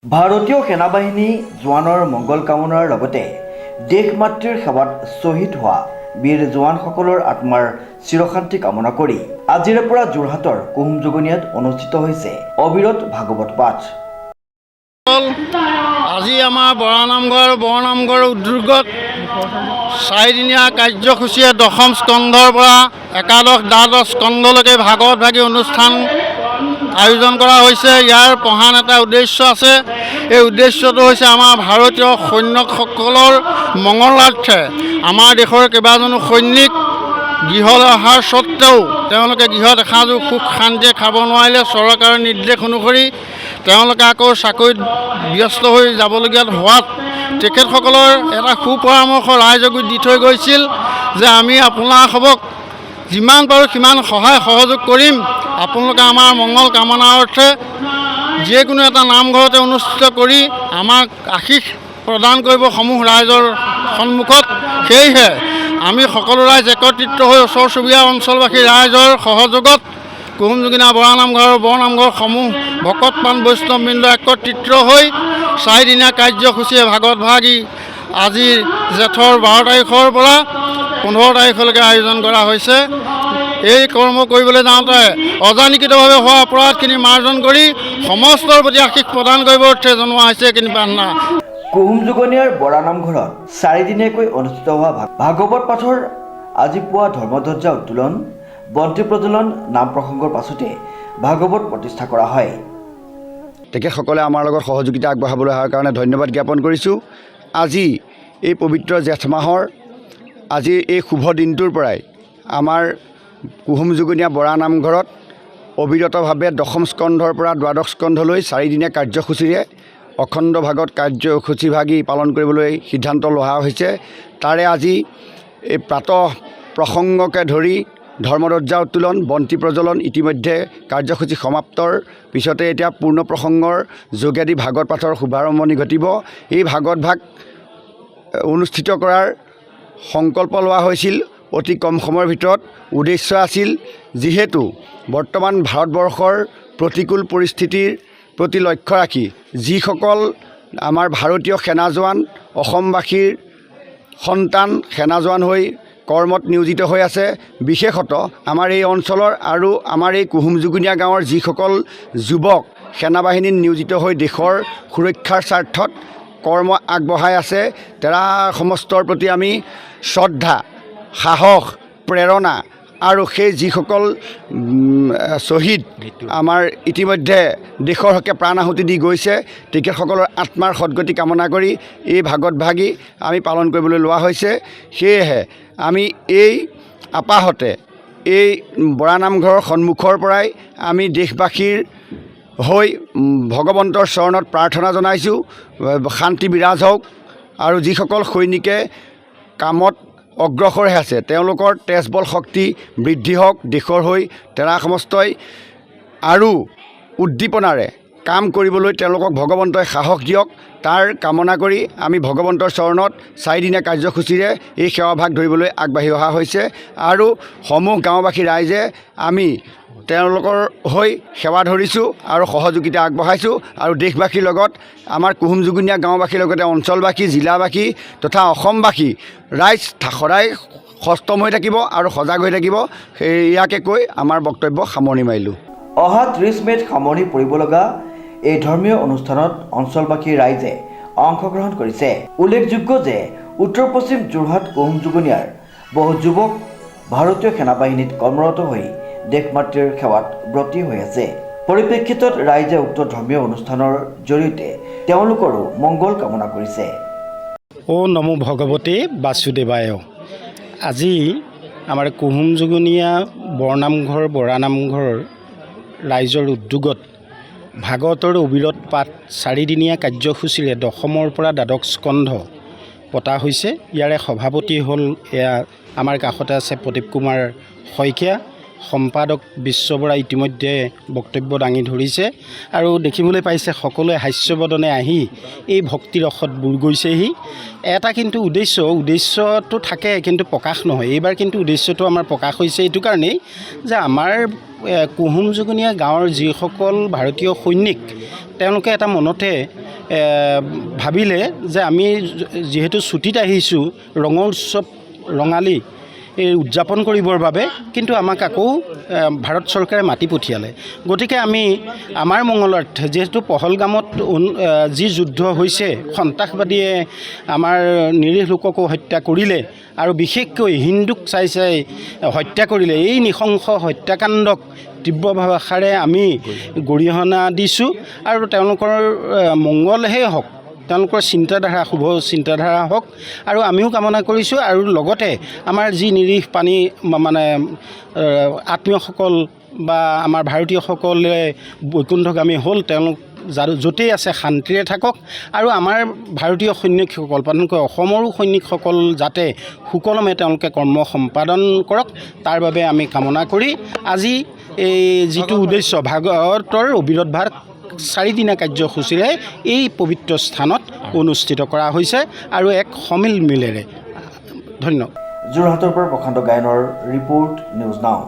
ভাৰতীয় সেনাবাহিনী জোৱানৰ মংগল কামনাৰ লগতে দেশ মাতৃৰ সেৱাত শ্বহীদ হোৱা বীৰ জোৱানসকলৰ আত্মাৰ চিৰশান্তি কামনা কৰি আজিৰে পৰা যোৰহাটৰ কুহুম যোগনীয়াত অনুষ্ঠিত হৈছে অবিৰত ভাগৱত পাঠ। আজি আমাৰ বৰনামঘৰ উদ্যোগত চাৰিদিনীয়া কাৰ্যসূচীয়ে দশম স্কন্ধৰ পৰা একাদশ দ্বাদশ স্কন্ধলৈকে ভাগৱত ভাগী অনুষ্ঠান আয়োজন কৰা হৈছে। ইয়াৰ প্ৰধান এটা উদ্দেশ্য আছে। এই উদ্দেশ্যটো হৈছে আমাৰ ভাৰতীয় সৈনিকসকলৰ মংগলাৰ্থে আমাৰ দেশৰ কেইবাজনো সৈনিক গৃহলৈ অহাৰ স্বত্তেও তেওঁলোকে গৃহত এসাঁজো সুখ শান্তিয়ে খাব নোৱাৰিলে চৰকাৰৰ নিৰ্দেশ অনুসৰি তেওঁলোকে আকৌ চাকৰিত ব্যস্ত হৈ যাবলগীয়া হোৱাত তেখেতসকলৰ এটা সুপৰামৰ্শ ৰাইজক দি থৈ গৈছিল যে আমি আপোনালোকক যিমান পাৰোঁ সিমান সহায় সহযোগ কৰিম। আপোনালোকে আমাৰ মংগল কামনাৰ অৰ্থে যিকোনো এটা নামঘৰতে অনুষ্ঠিত কৰি আমাক আশীষ প্ৰদান কৰিব সমূহ ৰাইজৰ সন্মুখত। সেয়েহে আমি সকলো ৰাইজ একত্ৰিত হৈ ওচৰ চুবুৰীয়া অঞ্চলবাসী ৰাইজৰ সহযোগত কুহুম যোগীনা বৰনামঘৰসমূহ ভকত প্ৰাণ বৈষ্ণৱবৃন্দ একত্ৰিত হৈ চাৰিদিনীয়া কাৰ্যসূচীয়ে ভাগৱত ভাগী আজি জেঠৰ 12 তাৰিখৰ পৰা 15 তাৰিখলৈকে আয়োজন কৰা হৈছে। এই কৰ্ম কৰিবলৈ যাওঁতে অজানিকৃতভাৱে হোৱা অপৰাধখিনি মাৰ্জন কৰি সমস্তৰ প্ৰতি আশীষ প্ৰদান কৰিব অৰ্থে জনোৱা হৈছে এইখিনি প্ৰাৰ্থনা। কুহুম যোগনীয়াৰ বৰানামঘৰত চাৰিদিনীয়াকৈ অনুষ্ঠিত হোৱা ভাগৱত পাঠৰ আজি পুৱা ধৰ্মধ্বজা উত্তোলন, বন্তি প্ৰজ্বলন, নাম প্ৰসংগৰ পাছতে ভাগৱত প্ৰতিষ্ঠা কৰা হয়। তেখেতসকলে আমাৰ লগত সহযোগিতা আগবঢ়াবলৈ অহাৰ কাৰণে ধন্যবাদ জ্ঞাপন কৰিছোঁ। আজি এই পবিত্ৰ জেঠ মাহৰ আজি এই শুভ দিনটোৰ পৰাই আমাৰ কুহুম যোগনীয়া বৰা নামঘৰত অবিৰতভাৱে দশম স্কন্ধৰ পৰা দ্বাদশ স্কন্ধলৈ চাৰিদিনীয়া কাৰ্যসূচীৰে অখণ্ড ভাগৱত কাৰ্যসূচী ভাগি পালন কৰিবলৈ সিদ্ধান্ত লোৱা হৈছে। তাৰে আজি এই প্ৰাতঃ প্ৰসংগকে ধৰি ধৰ্মধ্বজা উত্তোলন, বন্তি প্ৰজ্বলন ইতিমধ্যে কাৰ্যসূচী সমাপ্তৰ পিছতে এতিয়া পূৰ্ণ প্ৰসংগৰ যোগেদি ভাগৱত পাঠৰ শুভাৰম্ভণি ঘটিব। এই ভাগৱত ভাগ অনুষ্ঠিত কৰাৰ সংকল্প লোৱা হৈছিল অতি কম সময়ৰ ভিতৰত। উদ্দেশ্য আছিল যিহেতু বৰ্তমান ভাৰতবৰ্ষৰ প্ৰতিকূল পৰিস্থিতিৰ প্ৰতি লক্ষ্য ৰাখি যিসকল আমাৰ ভাৰতীয় সেনা জোৱান অসমবাসীৰ সন্তান সেনা জোৱান হৈ কৰ্মত নিয়োজিত হৈ আছে, বিশেষত আমাৰ এই অঞ্চলৰ আৰু আমাৰ এই কুহুম যোগনীয়া গাঁৱৰ যিসকল যুৱক সেনাবাহিনীত নিয়োজিত হৈ দেশৰ সুৰক্ষাৰ স্বাৰ্থত কৰ্ম আগবঢ়াই আছে, তেৰা সমস্তৰ প্ৰতি আমি শ্ৰদ্ধা, সাহস, প্ৰেৰণা আৰু সেই যিসকল শ্বহীদ আমাৰ ইতিমধ্যে দেশৰ হকে প্ৰাণ আহুতি দি গৈছে তেখেতসকলৰ আত্মাৰ সদ্গতি কামনা কৰি এই ভাগৱত ভাগী আমি পালন কৰিবলৈ লোৱা হৈছে। সেয়েহে আমি এই আপাহতে এই বৰা নামঘৰৰ সন্মুখৰ পৰাই আমি দেশবাসীৰ হৈ ভগৱন্তৰ চৰণত প্ৰাৰ্থনা জনাইছোঁ শান্তি বিৰাজ হওক আৰু যিসকল সৈনিকে কামত অগ্ৰসৰ হৈ আছে তেওঁলোকৰ তেজবল শক্তি বৃদ্ধি হওক, দেশৰ হৈ তেৰা সমস্তই আৰু উদ্দীপনাৰে কাম কৰিবলৈ তেওঁলোকক ভগৱন্তই সাহস দিয়ক, তাৰ কামনা কৰি আমি ভগৱন্তৰ চৰণত চাৰিদিনীয়া কাৰ্যসূচীৰে এই সেৱাভাগ ধৰিবলৈ আগবাঢ়ি অহা হৈছে। আৰু সমূহ গাঁওবাসী ৰাইজে আমি তেওঁলোকৰ হৈ সেৱা ধৰিছোঁ আৰু সহযোগিতা আগবঢ়াইছোঁ। আৰু দেশবাসীৰ লগত আমাৰ কুহুম যোগনীয়া গাঁওবাসীৰ লগতে অঞ্চলবাসী, জিলাবাসী তথা অসমবাসী ৰাইজ সদায় সষ্টম হৈ থাকিব আৰু সজাগ হৈ থাকিব। ইয়াকে কৈ আমাৰ বক্তব্য সামৰণি মাৰিলোঁ। অহা 30 মে'ত সামৰণি পৰিব লগা এই ধৰ্মীয় অনুষ্ঠানত অঞ্চলবাসী ৰাইজে অংশগ্ৰহণ কৰিছে। উল্লেখযোগ্য যে উত্তৰ পশ্চিম যোৰহাট কুহুম যোগনীয়াৰ বহু যুৱক ভাৰতীয় সেনাবাহিনীত কৰ্মৰত হৈ দেশ মাতৃৰ সেৱাত ব্ৰতী হৈ আছে। পৰিপ্ৰেক্ষিতত ৰাইজে উক্ত ধৰ্মীয় অনুষ্ঠানৰ জৰিয়তে তেওঁলোকৰো মংগল কামনা কৰিছে। অ' নমো ভগৱতে বাসুদেৱায়। আজি আমাৰ কুহুম যোগনীয়া বৰা নামঘৰ ৰাইজৰ উদ্যোগত ভাগৱতৰ অবিৰত পাঠ চাৰিদিনীয়া কাৰ্যসূচীৰে দশমৰ পৰা দ্বাদশ স্কন্ধ পতা হৈছে। ইয়াৰে সভাপতি হ'ল এয়া আমাৰ কাষতে আছে প্ৰদীপ কুমাৰ শইকীয়া, সম্পাদক বিশ্ব বৰা ইতিমধ্যে বক্তব্য দাঙি ধৰিছে আৰু দেখিবলৈ পাইছে সকলোৱে হাস্যবদনে আহি এই ভক্তিৰসত বুৰ গৈছেহি। এটা কিন্তু উদ্দেশ্যটো থাকে কিন্তু প্ৰকাশ নহয়। এইবাৰ কিন্তু উদ্দেশ্যটো আমাৰ প্ৰকাশ হৈছে এইটো কাৰণেই যে আমাৰ কুহুম যোগনীয়া গাঁৱৰ যিসকল ভাৰতীয় সৈনিক তেওঁলোকে এটা মনতে ভাবিলে যে আমি যিহেতু ছুটীত আহিছোঁ ৰঙৰ উৎসৱ ৰঙালী এই উদযাপন কৰিবৰ বাবে, কিন্তু আমাক আকৌ ভাৰত চৰকাৰে মাতি পঠিয়ালে। গতিকে আমি আমাৰ মংগলাৰ্থে যিহেতু পহলগামত যি যুদ্ধ হৈছে, সন্ত্ৰাসবাদীয়ে আমাৰ নিৰীহ লোককো হত্যা কৰিলে আৰু বিশেষকৈ হিন্দুক চাই হত্যা কৰিলে, এই নৃশংস হত্যাকাণ্ডক তীব্ৰ ভাষাৰে আমি গৰিহণা দিছোঁ আৰু তেওঁলোকৰ মংগলহে হওক, তেওঁলোকৰ চিন্তাধাৰা শুভ চিন্তাধাৰা হওক আৰু আমিও কামনা কৰিছোঁ। আৰু লগতে আমাৰ যি নিৰীহ মানে আত্মীয়সকল বা আমাৰ ভাৰতীয়সকলে বৈকুণ্ঠগামী হ'ল, তেওঁলোক য'তেই আছে শান্তিৰে থাকক আৰু আমাৰ ভাৰতীয় সৈনিকসকল, প্ৰধানকৈ অসমৰো সৈনিকসকল যাতে সুকলমে তেওঁলোকে কৰ্ম সম্পাদন কৰক, তাৰ বাবে আমি কামনা কৰি আজি এই যিটো উদ্দেশ্য ভাগৱতৰ অবিৰত ভাগ 4 দিনীয়া কাৰ্যসূচীৰে এই পবিত্ৰ স্থানত অনুষ্ঠিত কৰা হৈছে আৰু এক সমিলমিলেৰে। ধন্যবাদ। যোৰহাটৰ পৰা প্ৰশান্ত গায়নৰ ৰিপৰ্ট, নিউজ নাও।